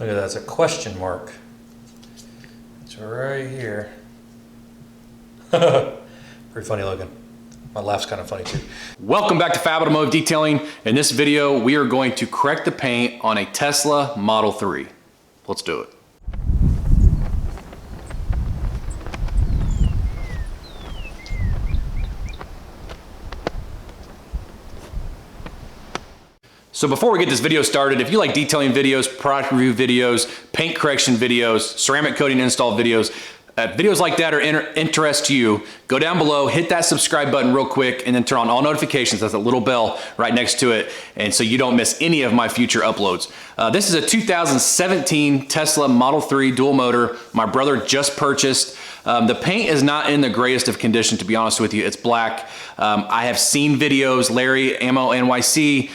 Look at that, it's a question mark. It's right here. Pretty funny looking. My laugh's kind of funny too. Welcome back to Fab Automotive Detailing. In this video, we are going to correct the paint on a Tesla Model 3. Let's do it. So before we get this video started, if you like detailing videos, product review videos, paint correction videos, ceramic coating install videos, videos like that are interest to you, go down below, hit that subscribe button real quick, and then turn on all notifications. That's a little bell right next to it, and so you don't miss any of my future uploads. This is a 2017 Tesla Model 3 dual motor. My brother just purchased. The paint is not in the greatest of condition, to be honest with you. It's black. I have seen videos, Larry, Ammo NYC,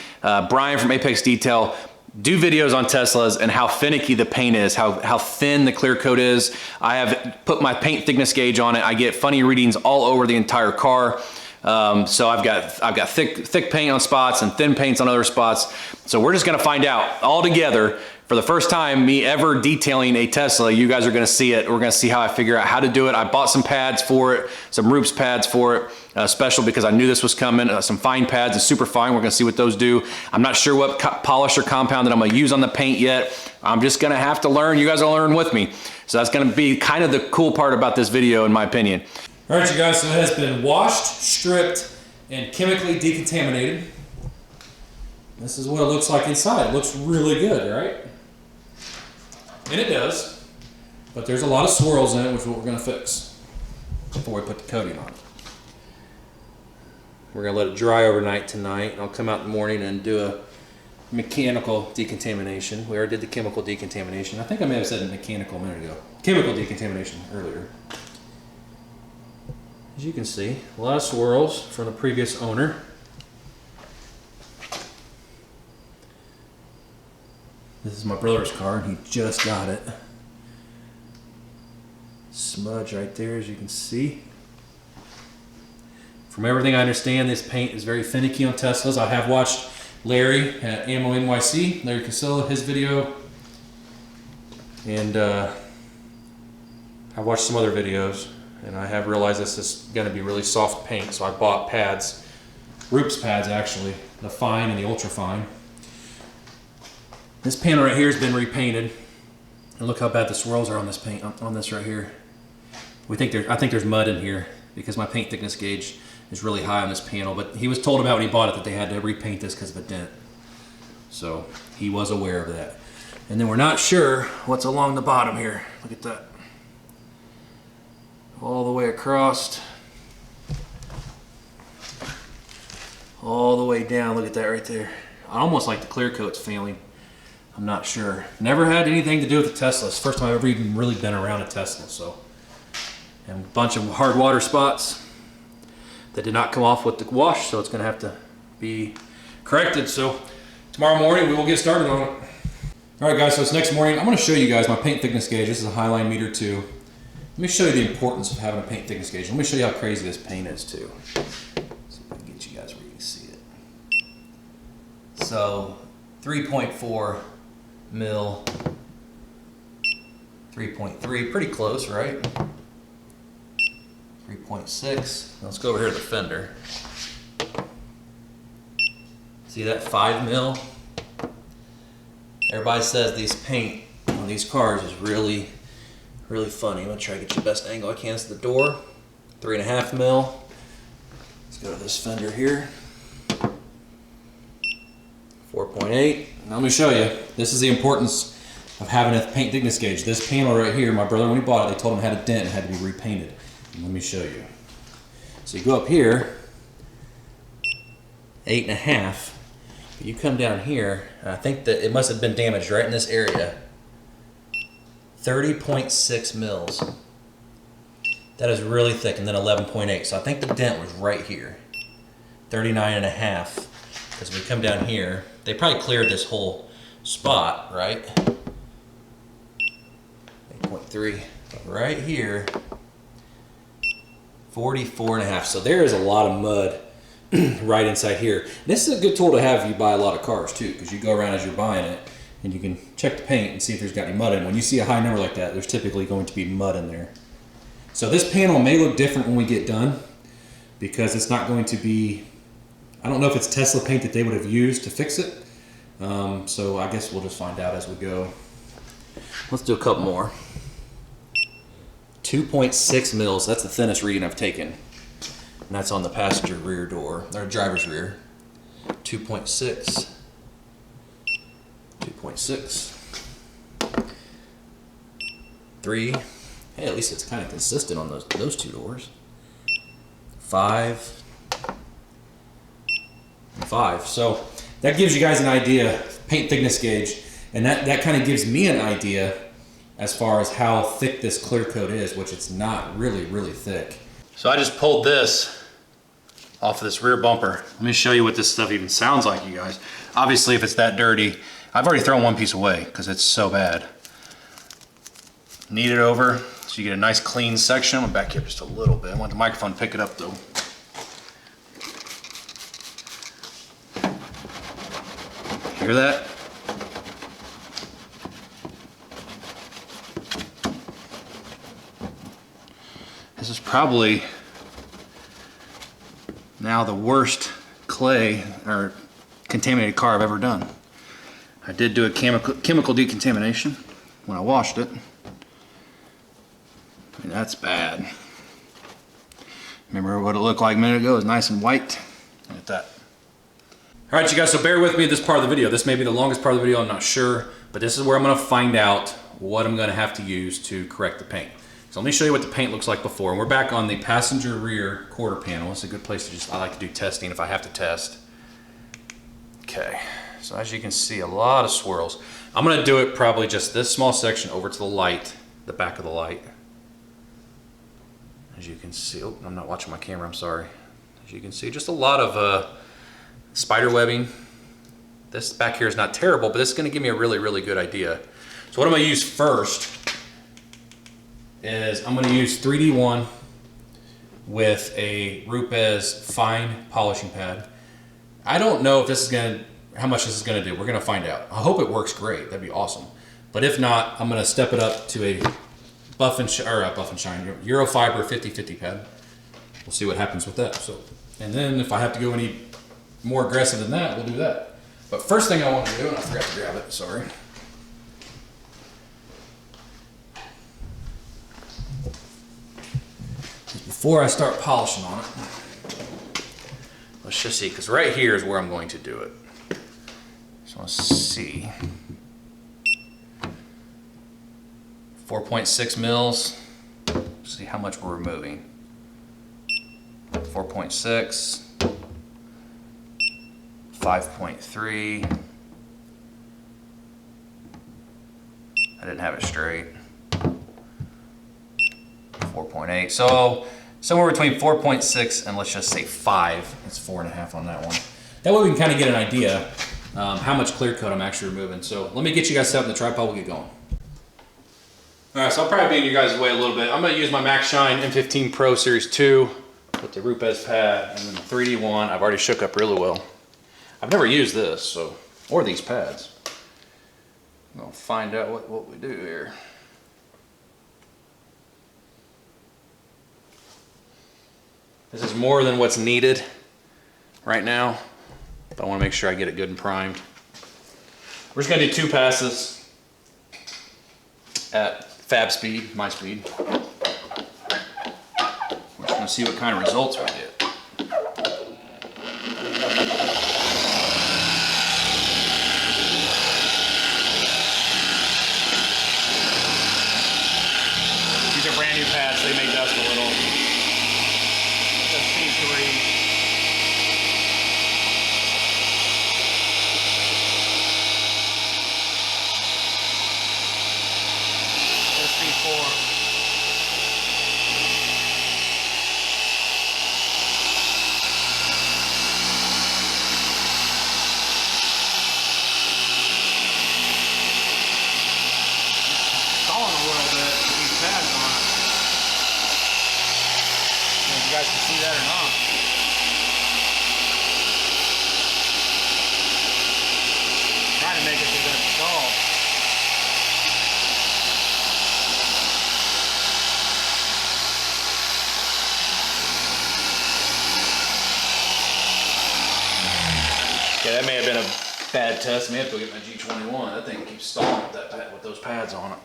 Brian from Apex Detail, do videos on Teslas and how finicky the paint is, how thin the clear coat is. I have put my paint thickness gauge on it. I get funny readings all over the entire car. So I've got thick paint on spots and thin paints on other spots. So we're just gonna find out all together. For the first time, me ever detailing a Tesla, you guys are gonna see it. We're gonna see how I figure out how to do it. I bought some pads for it, some Roops pads for it, special because I knew this was coming, some fine pads and super fine. We're gonna see what those do. I'm not sure what polish or compound that I'm gonna use on the paint yet. I'm just gonna have to learn. You guys will learn with me. So that's gonna be kind of the cool part about this video, in my opinion. All right, you guys, so it has been washed, stripped, and chemically decontaminated. This is what it looks like inside. It looks really good, right? And it does, but there's a lot of swirls in it, which is what we're gonna fix before we put the coating on it. We're gonna let it dry overnight tonight, and I'll come out in the morning and do a mechanical decontamination. We already did the chemical decontamination. I think I may have said mechanical a minute ago. Chemical decontamination earlier. As you can see, a lot of swirls from the previous owner. This is my brother's car, and he just got it. Smudge right there, as you can see. From everything I understand, this paint is very finicky on Teslas. I have watched Larry at Ammo NYC, Larry Casilla, his video. And I've watched some other videos, and I have realized this is gonna be really soft paint, so I bought pads, Roops pads actually, the fine and the ultra fine. This panel right here has been repainted, and look how bad the swirls are on this paint, on this right here. I think there's mud in here because my paint thickness gauge is really high on this panel, but he was told about when he bought it that they had to repaint this because of a dent. So he was aware of that. And then we're not sure what's along the bottom here. Look at that. All the way across. All the way down, look at that right there. Almost like the clear coat's failing. I'm not sure. Never had anything to do with the Tesla. It's the first time I've ever even really been around a Tesla. So, and a bunch of hard water spots that did not come off with the wash, so it's going to have to be corrected. So tomorrow morning we will get started on it. All right, guys. So it's next morning. I'm going to show you guys my paint thickness gauge. This is a Highline meter 2. Let me show you the importance of having a paint thickness gauge. Let me show you how crazy this paint is too. See if I can get you guys where you can see it. So 3.4 mil, 3.3, pretty close, right? 3.6. Let's go over here to the fender. See that 5 mil? Everybody says these paint on these cars is really funny. I'm gonna try to get you the best angle I can. It's the door, 3.5 mil. Let's go to this fender here. 4.8. Now let me show you. This is the importance of having a paint thickness gauge. This panel right here, my brother, when he bought it, they told him it had a dent and had to be repainted. And let me show you. So you go up here, 8.5. But you come down here, and I think that it must have been damaged right in this area. 30.6 mils. That is really thick, and then 11.8. So I think the dent was right here. 39.5. Because we come down here, they probably cleared this whole spot, right? 8.3. Right here, 44.5. So there is a lot of mud right inside here. This is a good tool to have if you buy a lot of cars too, because you go around as you're buying it, and you can check the paint and see if there's got any mud in it. When you see a high number like that, there's typically going to be mud in there. So this panel may look different when we get done because it's not going to be, I don't know if it's Tesla paint that they would have used to fix it. So I guess we'll just find out as we go. Let's do a couple more. 2.6 mils, that's the thinnest reading I've taken. And that's on the passenger rear door, or driver's rear. 2.6. 2.6. 3. Hey, at least it's kind of consistent on those two doors. 5. And 5. So that gives you guys an idea, paint thickness gauge, and that kind of gives me an idea as far as how thick this clear coat is, which it's not really thick. So I just pulled this off of this rear bumper. Let me show you what this stuff even sounds like, you guys. Obviously, if it's that dirty, I've already thrown one piece away because it's so bad. Knead it over so you get a nice clean section. I'm gonna back here just a little bit. I want the microphone to pick it up though. Hear that? This is probably now the worst clay or contaminated car I've ever done. I did do a chemical decontamination when I washed it. I mean, that's bad. Remember what it looked like a minute ago? It was nice and white. Look at that. All right, you guys, so bear with me this part of the video. This may be the longest part of the video, I'm not sure, but this is where I'm gonna find out what I'm gonna have to use to correct the paint. So let me show you what the paint looks like before. And we're back on the passenger rear quarter panel. It's a good place to just, I like to do testing if I have to test. Okay, so as you can see, a lot of swirls. I'm gonna do it probably just this small section over to the light, the back of the light. As you can see, oh, I'm not watching my camera, I'm sorry. As you can see, just a lot of spider webbing. This back here is not terrible, but this is gonna give me a really good idea. So what I'm gonna use first is I'm going to use 3D1 with a Rupes fine polishing pad. I don't know if this is going to, how much this is going to do. We're going to find out. I hope it works great. That'd be awesome. But if not, I'm going to step it up to a Buff and Shine Eurofiber 50/50 pad. We'll see what happens with that. So, and then if I have to go any more aggressive than that, we'll do that. But first thing I want to do, and I forgot to grab it, sorry. Before I start polishing on it, let's just see, because right here is where I'm going to do it. So let's see. 4.6 mils. See how much we're removing. 4.6. 5.3. I didn't have it straight. 4.8. So somewhere between 4.6 and let's just say 5. It's 4.5 on that one. That way we can kind of get an idea how much clear coat I'm actually removing. So let me get you guys set up in the tripod, we'll get going. All right, so I'll probably be in your guys' way a little bit. I'm gonna use my Max Shine M15 Pro Series 2 with the Rupes pad and then the 3D1. I've already shook up really well. I've never used this, so, or these pads. I'm gonna find out what we do here. This is more than what's needed right now, but I want to make sure I get it good and primed. We're just going to do 2 passes at fab speed, my speed. We're just going to see what kind of results we get. These are brand new pads, they may dust a little. You guys can see that or not. Trying to make it so that it's stalled. bad test. I may have to go get my G21. That thing keeps stalling with with those pads on it.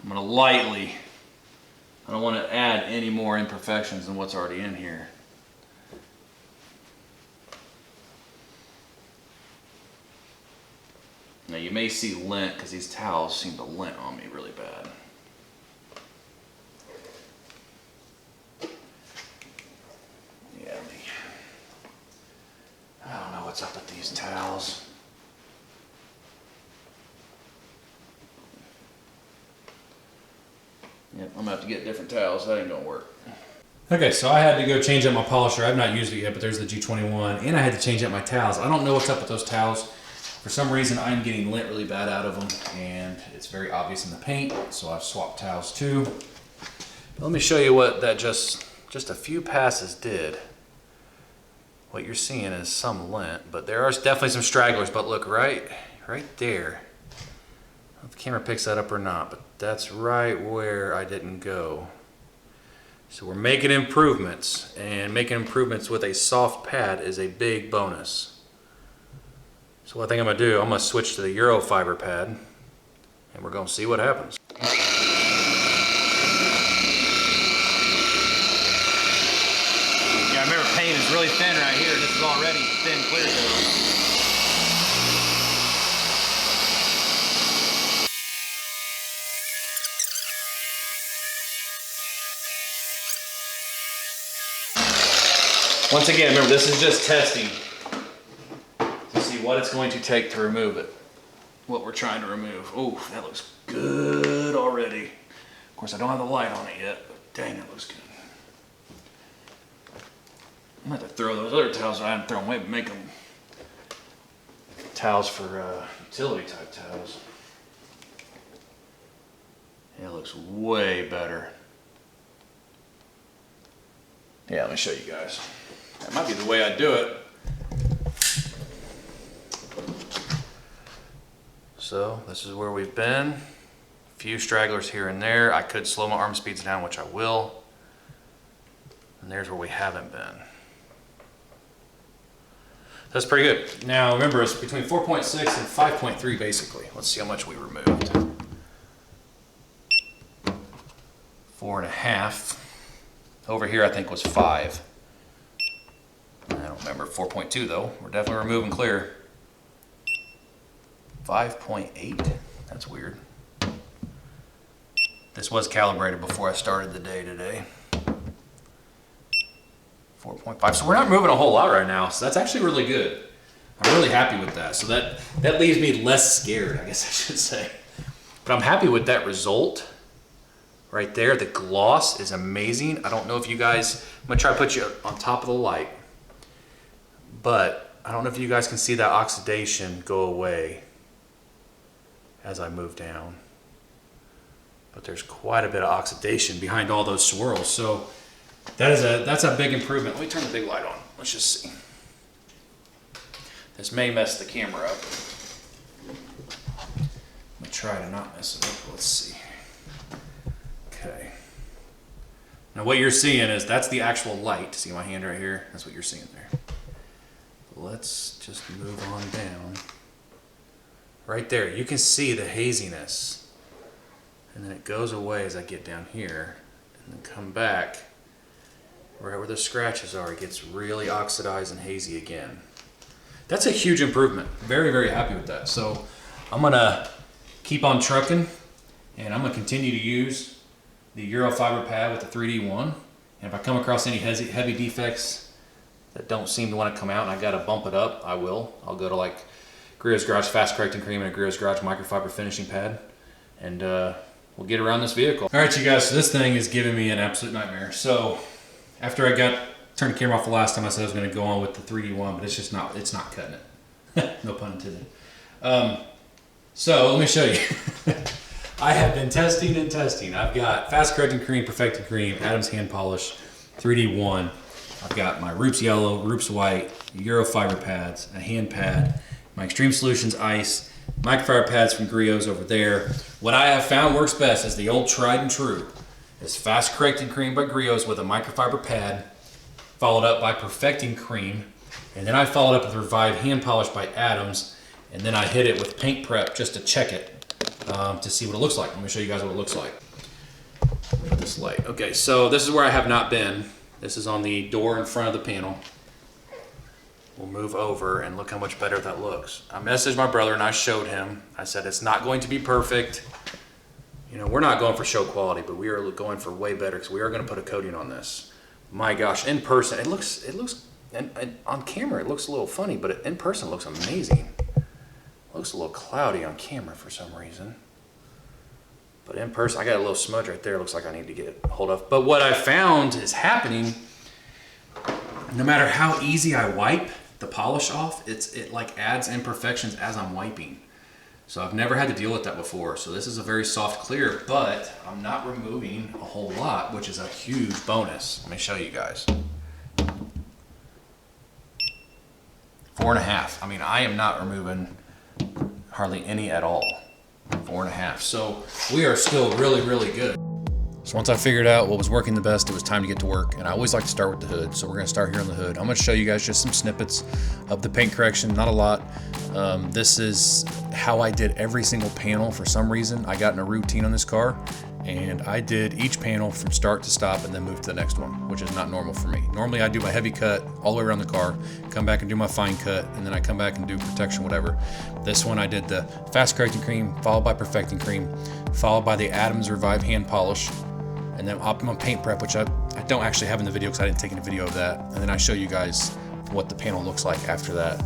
I'm gonna lightly, I don't want to add any more imperfections than what's already in here. Now you may see lint because these towels seem to lint on me really bad. Yeah, I don't know what's up with these towels. Yep, I'm gonna have to get different towels. That ain't gonna work. Okay, so I had to go change out my polisher. I've not used it yet, but there's the G21, and I had to change out my towels. I don't know what's up with those towels. For some reason, I'm getting lint really bad out of them, and it's very obvious in the paint, so I've swapped towels too. But let me show you what that just a few passes did. What you're seeing is some lint, but there are definitely some stragglers. But look, right there. I don't know if the camera picks that up or not, but that's right where I didn't go. So we're making improvements, and making improvements with a soft pad is a big bonus. So what I think I'm gonna do, I'm gonna switch to the Euro fiber pad, and we're gonna see what happens. Yeah, remember paint is really thin right here. This is already thin clear coat. Once again, remember, this is just testing to see what it's going to take to remove it. What we're trying to remove. Oh, that looks good already. Of course, I don't have the light on it yet, but dang, it looks good. I'm gonna have to throw those other towels I haven't thrown away, but make them towels for utility type towels. Yeah, it looks way better. Yeah, let me show you guys. That might be the way I do it. So this is where we've been. A few stragglers here and there. I could slow my arm speeds down, which I will. And there's where we haven't been. That's pretty good. Now remember, it's between 4.6 and 5.3 basically. Let's see how much we removed. 4.5. Over here I think was 5. I don't remember. 4.2 though. We're definitely removing clear. 5.8. That's weird. This was calibrated before I started the day today. 4.5. So we're not moving a whole lot right now. So that's actually really good. I'm really happy with that. So that leaves me less scared, I guess I should say. But I'm happy with that result. Right there, the gloss is amazing. I don't know if you guys, I'm gonna try to put you on top of the light, but I don't know if you guys can see that oxidation go away as I move down. But there's quite a bit of oxidation behind all those swirls. So that's a big improvement. Let me turn the big light on. Let's just see. This may mess the camera up. I'm gonna try to not mess it up. Let's see. Okay. Now what you're seeing is that's the actual light. See my hand right here? That's what you're seeing there. Let's just move on down. Right there, you can see the haziness. And then it goes away as I get down here. And then come back right where the scratches are. It gets really oxidized and hazy again. That's a huge improvement. Very, very happy with that. So I'm gonna keep on trucking, and I'm gonna continue to use the Euro fiber pad with the 3D1. And if I come across any heavy defects that don't seem to want to come out and I gotta bump it up, I will. I'll go to like Griot's Garage Fast Correcting Cream and a Griot's Garage Microfiber Finishing Pad, and we'll get around this vehicle. All right, you guys, so this thing is giving me an absolute nightmare. So after I turned the camera off the last time, I said I was gonna go on with the 3D1, but it's not cutting it. No pun intended. So let me show you. I have been testing and testing. I've got Fast Correcting Cream, Perfecting Cream, Adams Hand Polish, 3D1. I've got my Roops Yellow, Roops White, Euro Fiber pads, a hand pad, my Extreme Solutions Ice, microfiber pads from Griot's over there. What I have found works best is the old tried and true. Is Fast Correcting Cream by Griot's with a microfiber pad, followed up by Perfecting Cream And then I followed up with Revive Hand Polish by Adams, and then I hit it with paint prep just to check it, to see what it looks like. Let me show you guys what it looks like. Put this light. Okay, so this is where I have not been. This is on the door in front of the panel. We'll move over and look how much better that looks. I messaged my brother and I showed him. I said it's not going to be perfect. You know, we're not going for show quality, but we are going for way better because we are going to put a coating on this. My gosh, in person, it looks, and on camera it looks a little funny, but in person it looks amazing. It looks a little cloudy on camera for some reason. But in person, I got a little smudge right there. It looks like I need to get hold of. But what I found is happening, no matter how easy I wipe the polish off, it like adds imperfections as I'm wiping. So I've never had to deal with that before. So this is a very soft clear, but I'm not removing a whole lot, which is a huge bonus. Let me show you guys. 4.5. I mean, I am not removing hardly any at all. 4.5. So we are still really, really good. So once I figured out what was working the best, it was time to get to work. And I always like to start with the hood. So we're gonna start here on the hood. I'm gonna show you guys just some snippets of the paint correction, not a lot. This is how I did every single panel. For some reason, I got in a routine on this car and I did each panel from start to stop and then move to the next one, which is not normal for me. Normally I do my heavy cut all the way around the car, come back and do my fine cut, and then I come back and do protection, whatever. This one I did the fast correcting cream, followed by perfecting cream, followed by the Adams Revive hand polish, and then Optimum paint prep, which I don't actually have in the video because I didn't take any video of that. And then I show you guys what the panel looks like after that.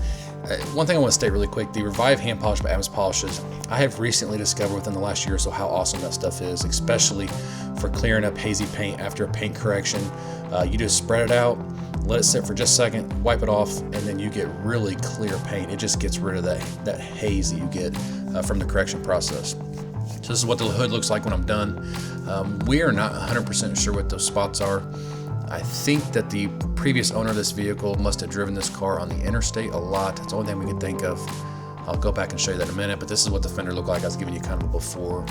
One thing I want to state really quick, the Revive hand polish by Adams Polishes, I have recently discovered within the last year or so how awesome that stuff is, especially for clearing up hazy paint after a paint correction. You just spread it out, let it sit for just a second, wipe it off, and then you get really clear paint. It just gets rid of that haze that you get from the correction process. So this is what the hood looks like when I'm done. We are not 100% sure what those spots are. I think that the previous owner of this vehicle must have driven this car on the interstate a lot. That's the only thing we can think of. I'll go back and show you that in a minute, but this is what the fender looked like. I was giving you kind of a before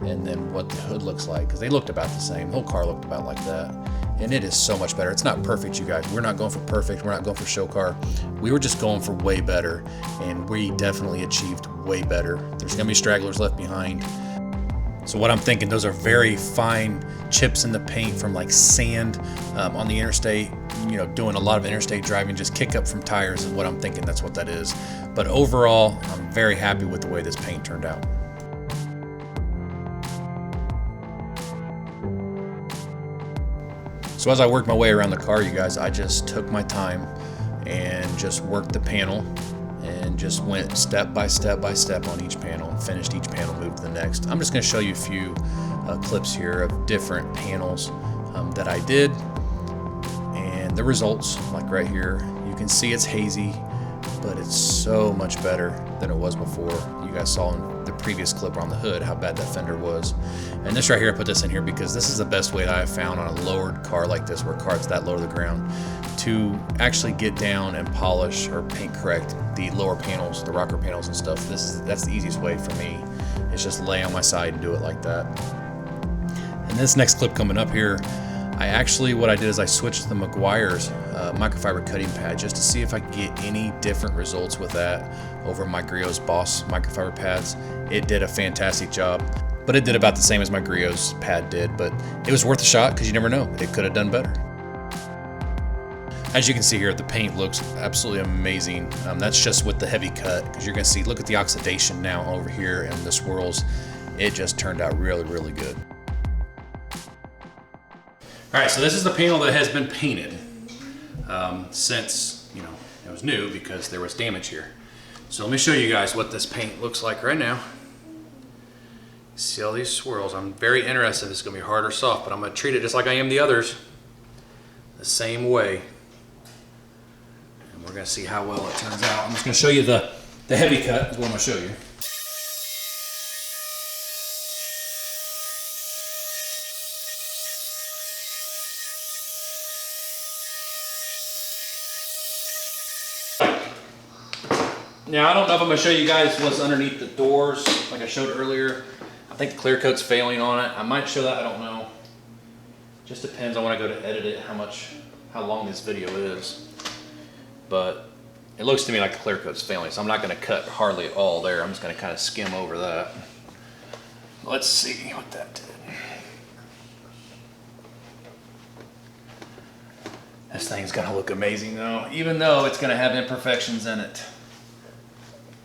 and then what the hood looks like, because they looked about the same. The whole car looked about like that. And it is so much better. It's not perfect, you guys. We're not going for perfect. We're not going for show car. We were just going for way better, and we definitely achieved way better. There's gonna be stragglers left behind. So what I'm thinking, those are very fine chips in the paint from like sand on the interstate, you know, doing a lot of interstate driving, just kick up from tires is what I'm thinking. That's what that is. But overall, I'm very happy with the way this paint turned out. So as I worked my way around the car, you guys, I just took my time and just worked the panel and just went step by step by step on each panel and finished each panel, moved to the next. I'm just going to show you a few clips here of different panels that I did and the results. Like right here, you can see it's hazy, but it's so much better than it was before. You guys saw in the previous clip on the hood how bad that fender was. And this right here, I put this in here because this is the best way that I have found on a lowered car like this, where car's that low to the ground, to actually get down and polish or paint correct the lower panels, the rocker panels and stuff. That's the easiest way for me. It's just lay on my side and do it like that. And this next clip coming up here, what I did is I switched to the Meguiar's microfiber cutting pad just to see if I could get any different results with that over my Griot's Boss microfiber pads. It did a fantastic job, but it did about the same as my Griot's pad did, but it was worth a shot because you never know, it could have done better. As you can see here, the paint looks absolutely amazing. That's just with the heavy cut, because you're gonna see, look at the oxidation now over here and the swirls. It just turned out really, really good. All right, so this is the panel that has been painted since, you know, it was new because there was damage here. So let me show you guys what this paint looks like right now. See all these swirls? I'm very interested if it's gonna be hard or soft, but I'm gonna treat it just like I am the others, the same way. And we're gonna see how well it turns out. I'm just gonna show you the heavy cut is what I'm gonna show you. Now, I don't know if I'm going to show you guys what's underneath the doors like I showed earlier. I think the clear coat's failing on it. I might show that, I don't know. Just depends on when I go to edit it, how long this video is. but it looks to me like the clear coat's failing, so I'm not gonna cut hardly at all there. I'm just gonna kind of skim over that. Let's see what that did. This thing's gonna look amazing though, even though it's gonna have imperfections in it.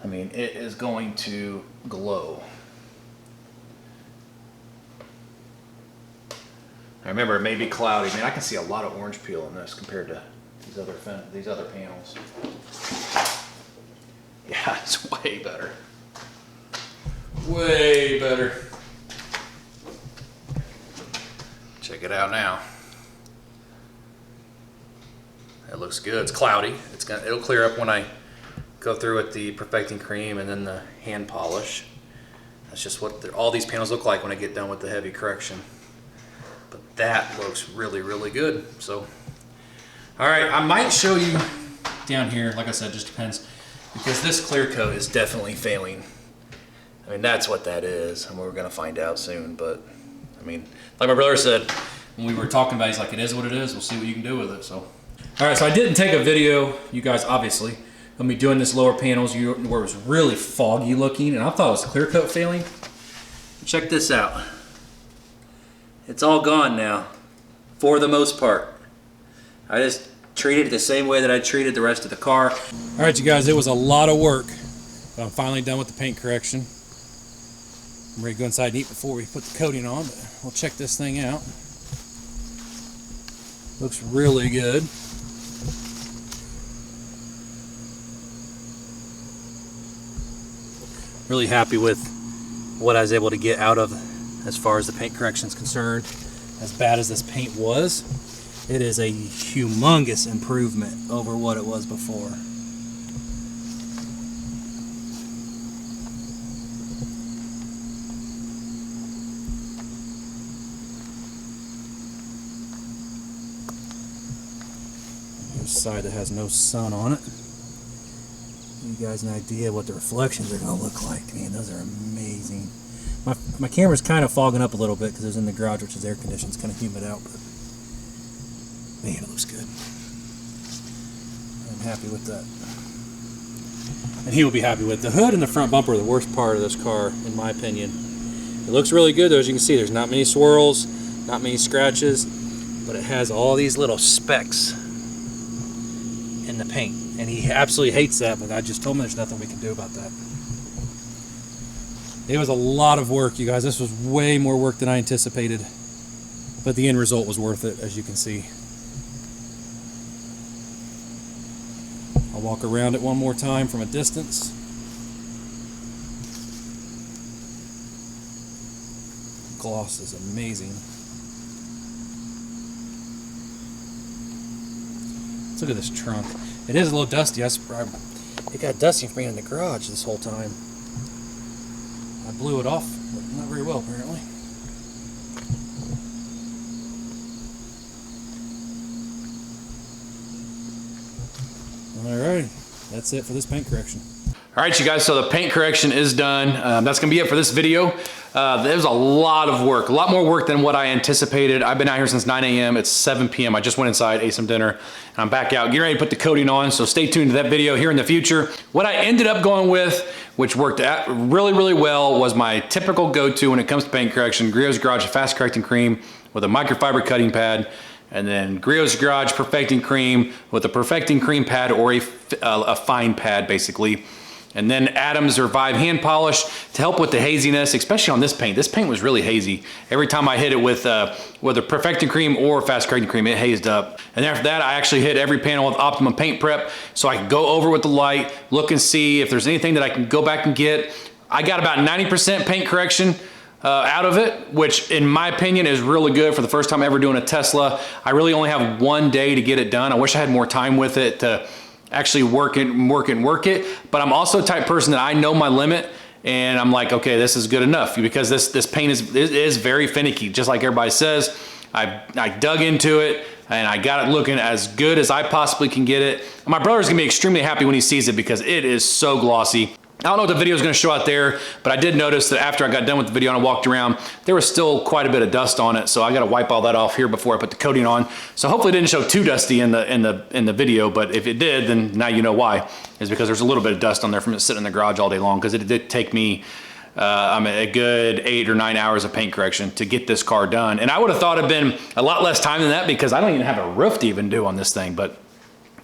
I mean, it is going to glow. I remember it may be cloudy. Man, I can see a lot of orange peel in this compared to these other panels. Yeah, it's way better. Way better. Check it out now. It looks good. It's cloudy. It'll clear up when I go through with the perfecting cream and then the hand polish. That's just what all these panels look like when I get done with the heavy correction. But that looks really, really good. So, all right, I might show you down here. Like I said, just depends, because this clear coat is definitely failing. I mean, that's what that is, and we're gonna find out soon. But I mean, like my brother said when we were talking about it, he's like, it is what it is. We'll see what you can do with it. So. All right, so I didn't take a video, you guys, obviously, of me doing this lower panels where it was really foggy looking, and I thought it was clear coat failing. Check this out. It's all gone now, for the most part. I just treated it the same way that I treated the rest of the car. All right, you guys, it was a lot of work, but I'm finally done with the paint correction. I'm ready to go inside and eat before we put the coating on, but we'll check this thing out. Looks really good. Really happy with what I was able to get out of as far as the paint correction is concerned. As bad as this paint was, it is a humongous improvement over what it was before. Here's a side that has no sun on it. Give you guys an idea what the reflections are going to look like. Man, those are amazing. My camera's kind of fogging up a little bit because it was in the garage, which is air conditioned. It's kind of humid out, but man, it looks good. I'm happy with that. And he will be happy with it. The hood and the front bumper are the worst part of this car, in my opinion. It looks really good though, as you can see. There's not many swirls, not many scratches, but it has all these little specks in the paint. And he absolutely hates that, but I just told him there's nothing we can do about that. It was a lot of work, you guys. This was way more work than I anticipated. But the end result was worth it, as you can see. I'll walk around it one more time from a distance. Gloss is amazing. Let's look at this trunk. It is a little dusty. It got dusty from being in the garage this whole time. I blew it off, but not very well apparently. Alright, that's it for this paint correction. Alright you guys, so the paint correction is done. That's going to be it for this video. There was a lot of work, a lot more work than what I anticipated. I've been out here since 9 a.m. It's 7 p.m. I just went inside, ate some dinner, and I'm back out getting ready to put the coating on, so stay tuned to that video here in the future. What I ended up going with, which worked out really, really well, was my typical go-to when it comes to paint correction, Griot's Garage Fast Correcting Cream with a microfiber cutting pad, and then Griot's Garage Perfecting Cream with a Perfecting Cream pad or a fine pad, basically. And then Adam's Revive hand polish to help with the haziness, especially on this paint. This paint was really hazy. Every time I hit it with a Perfecting Cream or Fast Correcting Cream, it hazed up. And after that, I actually hit every panel with Optimum Paint Prep so I can go over with the light, look and see if there's anything that I can go back and get. I got about 90% paint correction out of it, which in my opinion is really good for the first time ever doing a Tesla. I really only have 1 day to get it done. I wish I had more time with it to actually work it, but I'm also the type of person that I know my limit, and I'm like, okay, this is good enough, because this paint is very finicky, just like everybody says. I dug into it and I got it looking as good as I possibly can get it. And my brother's gonna be extremely happy when he sees it because it is so glossy. I don't know what the video is going to show out there, but I did notice that after I got done with the video and I walked around, there was still quite a bit of dust on it. So I got to wipe all that off here before I put the coating on. So hopefully it didn't show too dusty in the video, but if it did, then now you know why. Is because there's a little bit of dust on there from it sitting in the garage all day long, because it did take me a good 8 or 9 hours of paint correction to get this car done. And I would have thought it'd been a lot less time than that, because I don't even have a roof to even do on this thing, but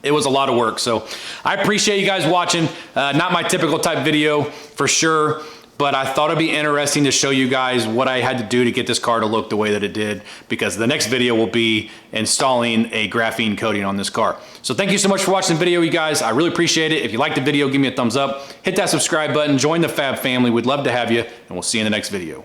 it was a lot of work. So I appreciate you guys watching. Not my typical type video for sure, but I thought it'd be interesting to show you guys what I had to do to get this car to look the way that it did, because the next video will be installing a graphene coating on this car. So thank you so much for watching the video, you guys. I really appreciate it. If you liked the video, give me a thumbs up, hit that subscribe button, join the Fab family. We'd love to have you, and we'll see you in the next video.